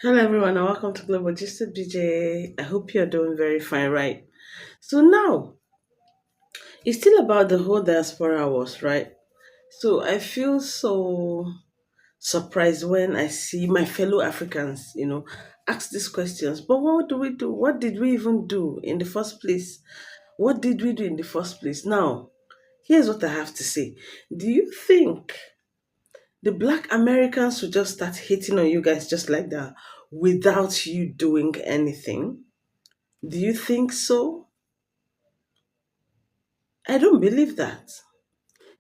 Hello everyone and welcome to Global Gist with BJ. I hope you're doing very fine, right? So now it's still about the whole diaspora wars, right? So I feel so surprised when I see my fellow Africans, ask these questions. But what do we do? What did we even do in the first place? What did we do in the first place? Now, here's what I have to say. Do you think the black Americans will just start hating on you guys just like that without you doing anything? Do you think so? I don't believe that.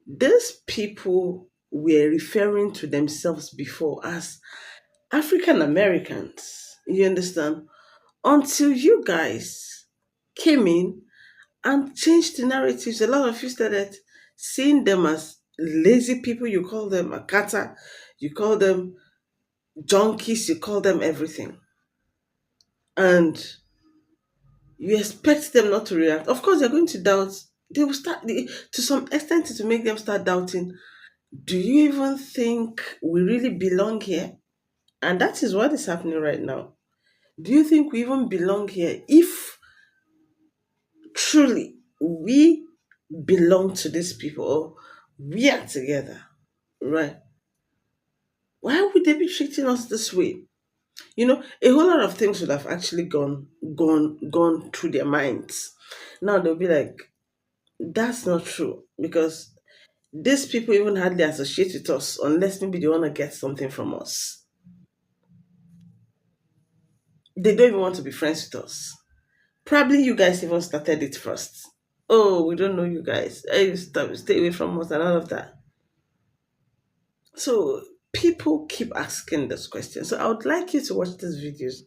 These people were referring to themselves before as African Americans. You understand? Until you guys came in and changed the narratives, a lot of you started seeing them as lazy people. You call them a kata, you call them junkies, you call them everything. And you expect them not to react. Of course, they're going to doubt. They will start, to some extent, to make them start doubting. Do you even think we really belong here? And that is what is happening right now. Do you think we even belong here? If truly we belong to these people, or we are together, right? Why would they be treating us this way? A whole lot of things would have actually gone through their minds. Now they'll be like, that's not true because these people even hardly associate with us unless maybe they want to get something from us. They don't even want to be friends with us. Probably you guys even started it first. Oh, we don't know you guys. Hey, stay away from us and all of that. So people keep asking this question. So I would like you to watch these videos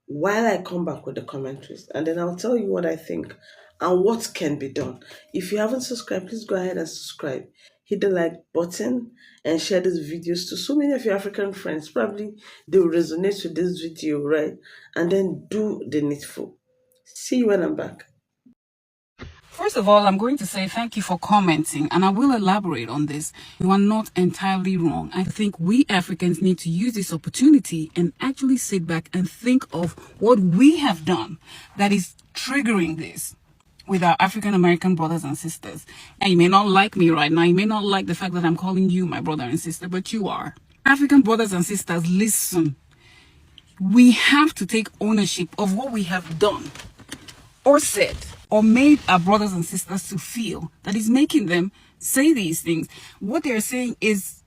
while I come back with the commentaries, and then I'll tell you what I think and what can be done. If you haven't subscribed, please go ahead and subscribe. Hit the like button and share these videos to so many of your African friends. Probably they will resonate with this video, right? And then do the needful. See you when I'm back. First of all, I'm going to say thank you for commenting, and I will elaborate on this. You are not entirely wrong. I think we Africans need to use this opportunity and actually sit back and think of what we have done that is triggering this with our African American brothers and sisters. And you may not like me right now. You may not like the fact that I'm calling you my brother and sister, but you are. African brothers and sisters, listen. We have to take ownership of what we have done or said or made our brothers and sisters to feel that is making them say these things. What they're saying is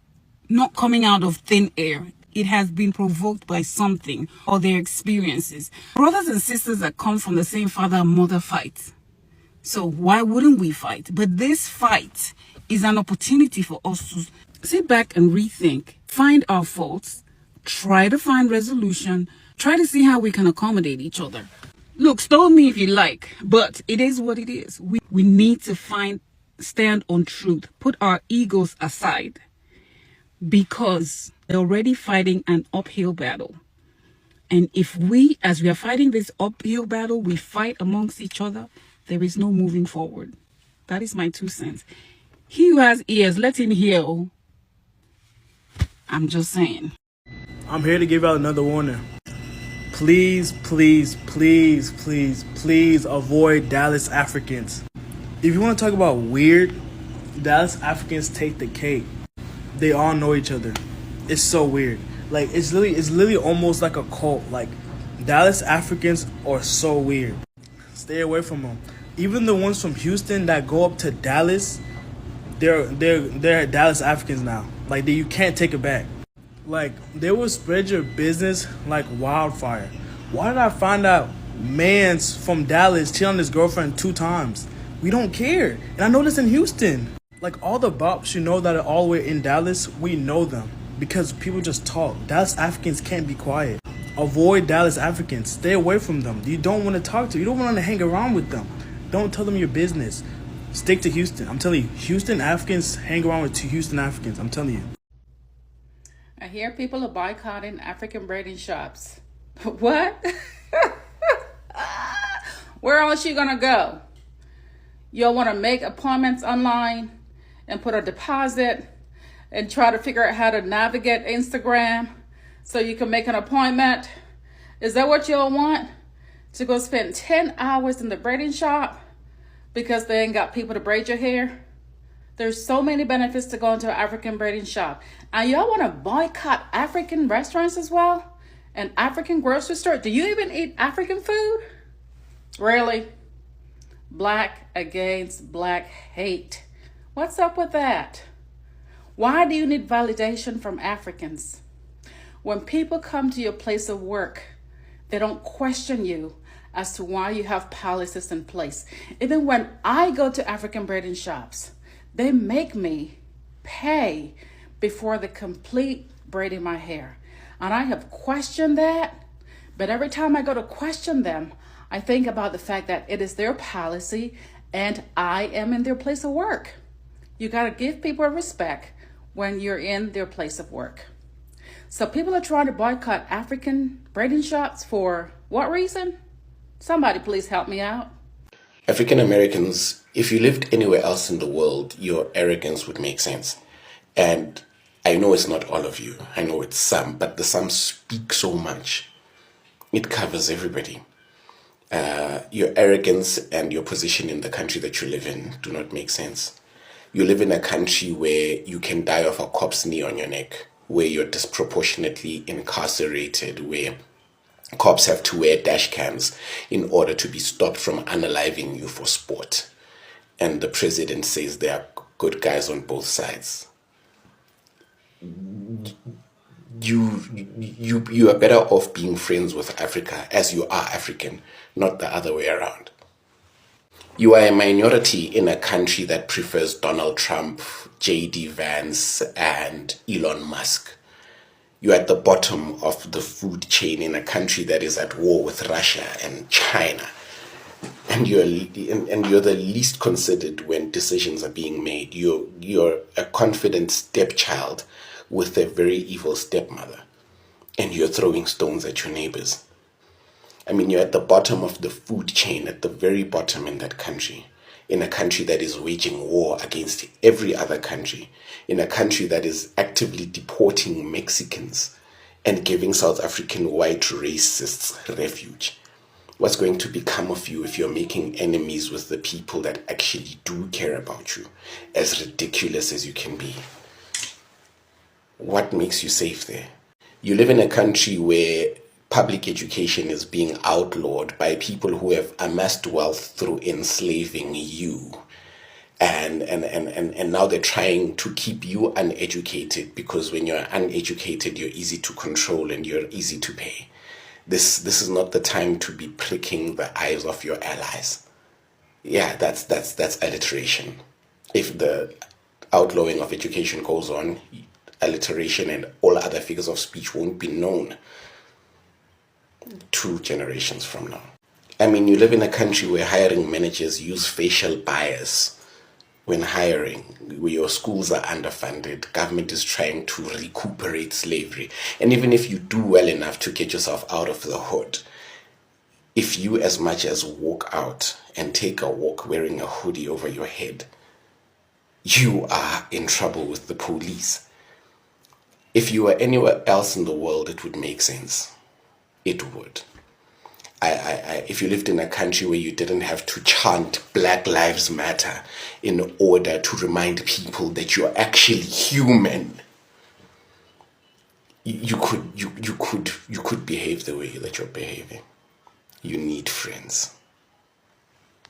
not coming out of thin air. It has been provoked by something or their experiences. Brothers and sisters that come from the same father and mother fight. So why wouldn't we fight? But this fight is an opportunity for us to sit back and rethink, find our faults, try to find resolution, try to see how we can accommodate each other. Look, stone me if you like, but it is what it is. We need to stand on truth, put our egos aside, because they're already fighting an uphill battle. And if we, as we are fighting this uphill battle, we fight amongst each other, there is no moving forward. That is my 2 cents. He who has ears, let him hear. Oh. I'm just saying. I'm here to give out another warning. Please, please, please, please, please avoid Dallas Africans. If you want to talk about weird, Dallas Africans take the cake. They all know each other. It's so weird. Like it's literally almost like a cult. Like Dallas Africans are so weird. Stay away from them. Even the ones from Houston that go up to Dallas, they're Dallas Africans now. Like you can't take it back. Like, they will spread your business like wildfire. Why did I find out man's from Dallas cheated on his girlfriend 2 times? We don't care. And I know this in Houston. Like, all the bops you know that are all the way in Dallas, we know them. Because people just talk. Dallas Africans can't be quiet. Avoid Dallas Africans. Stay away from them. You don't want to talk to. You don't want to hang around with them. Don't tell them your business. Stick to Houston. I'm telling you, Houston Africans hang around with 2 Houston Africans. I'm telling you. I hear people are boycotting African braiding shops. What? Where else you gonna go? You'll want to make appointments online and put a deposit and try to figure out how to navigate Instagram so you can make an appointment. Is that what y'all want? To go spend 10 hours in the braiding shop because they ain't got people to braid your hair? There's so many benefits to going to an African braiding shop. And y'all want to boycott African restaurants as well? An African grocery store? Do you even eat African food? Really? Black against black hate. What's up with that? Why do you need validation from Africans? When people come to your place of work, they don't question you as to why you have policies in place. Even when I go to African braiding shops, they make me pay before the complete braiding my hair. And I have questioned that, but every time I go to question them, I think about the fact that it is their policy and I am in their place of work. You got to give people respect when you're in their place of work. So people are trying to boycott African braiding shops for what reason? Somebody please help me out. African Americans, if you lived anywhere else in the world, your arrogance would make sense. And I know it's not all of you. I know it's some, but the some speak so much. It covers everybody. Your arrogance and your position in the country that you live in do not make sense. You live in a country where you can die of a cop's knee on your neck, where you're disproportionately incarcerated, where cops have to wear dash cams in order to be stopped from unaliving you for sport. And the president says there are good guys on both sides. You are better off being friends with Africa as you are African, not the other way around. You are a minority in a country that prefers Donald Trump, J.D. Vance, and Elon Musk. You're at the bottom of the food chain in a country that is at war with Russia and China. And you're the least considered when decisions are being made. You're a confident stepchild with a very evil stepmother. And you're throwing stones at your neighbors. I mean, you're at the bottom of the food chain, at the very bottom in that country, in a country that is waging war against every other country, in a country that is actively deporting Mexicans and giving South African white racists refuge. What's going to become of you if you're making enemies with the people that actually do care about you, as ridiculous as you can be? What makes you safe there? You live in a country where public education is being outlawed by people who have amassed wealth through enslaving you. And now they're trying to keep you uneducated because when you're uneducated, you're easy to control and you're easy to pay. This is not the time to be pricking the eyes of your allies. Yeah, that's alliteration. If the outlawing of education goes on, alliteration and all other figures of speech won't be known 2 generations from now. I mean, you live in a country where hiring managers use facial bias when hiring, where your schools are underfunded, government is trying to recuperate slavery. And even if you do well enough to get yourself out of the hood, if you as much as walk out and take a walk wearing a hoodie over your head, you are in trouble with the police. If you were anywhere else in the world, it would make sense. It would. If you lived in a country where you didn't have to chant Black Lives Matter in order to remind people that you're actually human, you could behave the way that you're behaving. You need friends.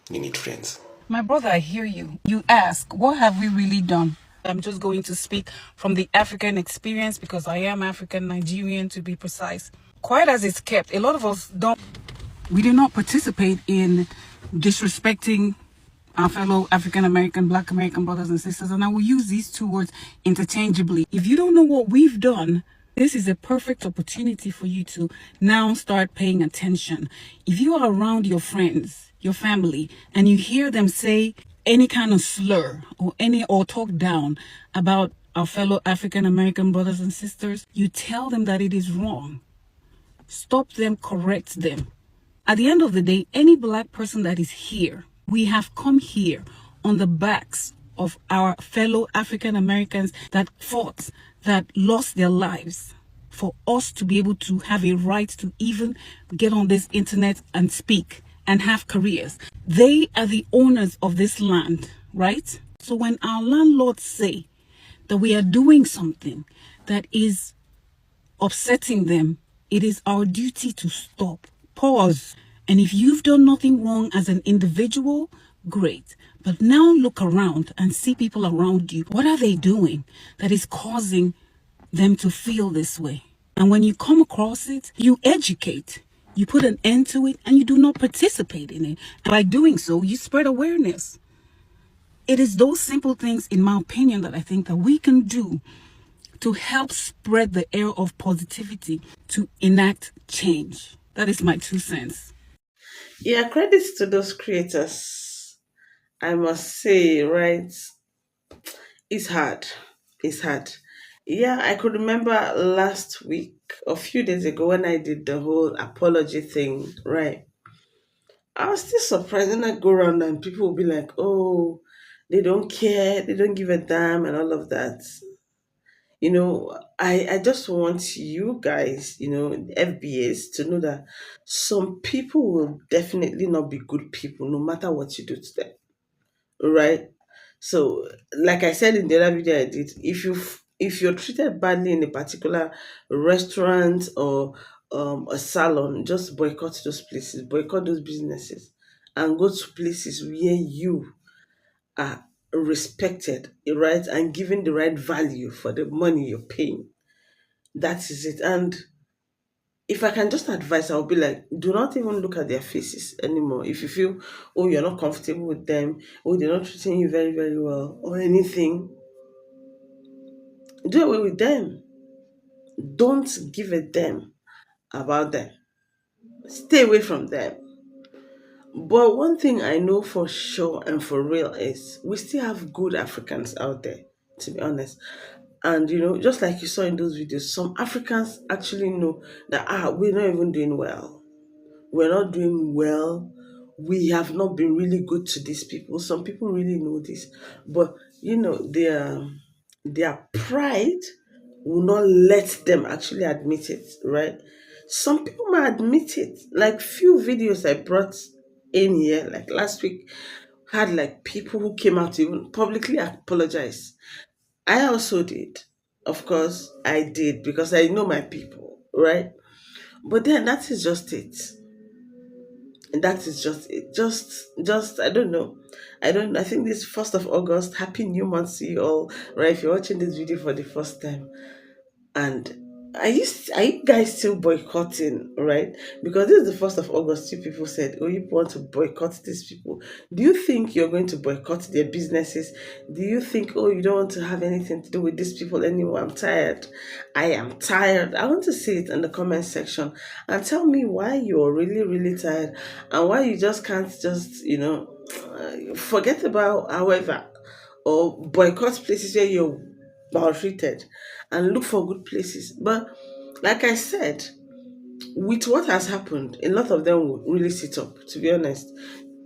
You need friends. My brother, I hear you. You ask, what have we really done? I'm just going to speak from the African experience because I am African Nigerian to be precise. Quiet as it's kept, a lot of us we do not participate in disrespecting our fellow African American, Black American brothers and sisters. And I will use these 2 words interchangeably. If you don't know what we've done, this is a perfect opportunity for you to now start paying attention. If you are around your friends, your family, and you hear them say any kind of slur or talk down about our fellow African American brothers and sisters, you tell them that it is wrong. Stop them, correct them. At the end of the day, any Black person that is here, we have come here on the backs of our fellow African Americans that fought, that lost their lives for us to be able to have a right to even get on this internet and speak and have careers. They are the owners of this land, right? So when our landlords say that we are doing something that is upsetting them, it is our duty to stop, pause. And if you've done nothing wrong as an individual, great. But now look around and see people around you. What are they doing that is causing them to feel this way? And when you come across it, you educate, you put an end to it, and you do not participate in it. By doing so, you spread awareness. It is those simple things, in my opinion, that I think that we can do to help spread the air of positivity to enact change. That is my 2 cents. Yeah, credits to those creators. I must say, right? It's hard. It's hard. Yeah, I could remember last week, a few days ago, when I did the whole apology thing, right? I was still surprised when I go around and people will be like, oh, they don't care, they don't give a damn, and all of that. I just want you guys, FBAs, to know that some people will definitely not be good people no matter what you do to them, right? So, like I said in the other video I did, if you're treated badly in a particular restaurant or a salon, just boycott those places, boycott those businesses, and go to places where you are respected, right, and given the right value for the money you're paying. That is it. And if I can just advise, I'll be like, do not even look at their faces anymore. If you feel, oh, you're not comfortable with them, oh, they're not treating you very, very well, or anything, do away with them. Don't give a damn about them. Stay away from them. But one thing I know for sure and for real is we still have good Africans out there, to be honest. And just like you saw in those videos, some Africans actually know that we're not even doing well. We're not doing well. We have not been really good to these people. Some people really know this, but their pride will not let them actually admit it, right? Some people might admit it. Like few videos I brought in here, like last week, had like people who came out to even publicly apologize. I also did. Of course, I did because I know my people, right? But then that is just it. And that is just it. Just I don't know. I think this 1st of August, happy new month to you all, right? If you're watching this video for the first time. And are you guys still boycotting, right? Because this is the 1st of August. Two people said, oh, you want to boycott these people. Do you think you're going to boycott their businesses? Do you think, oh, you don't want to have anything to do with these people anymore? I'm tired. I am tired. I want to see it in the comment section and tell me why you're really, really tired and why you just can't just, forget about however or boycott places where you're maltreated and look for good places. But like I said, with what has happened, a lot of them will really sit up, to be honest.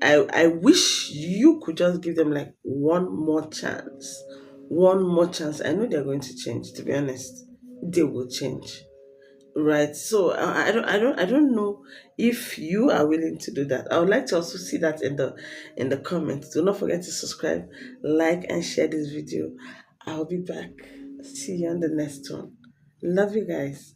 I wish you could just give them like one more chance. One more chance. I know they're going to change, to be honest. They will change. Right. So I don't know if you are willing to do that. I would like to also see that in the comments. Do not forget to subscribe, like, and share this video. I'll be back. See you on the next one. Love you guys.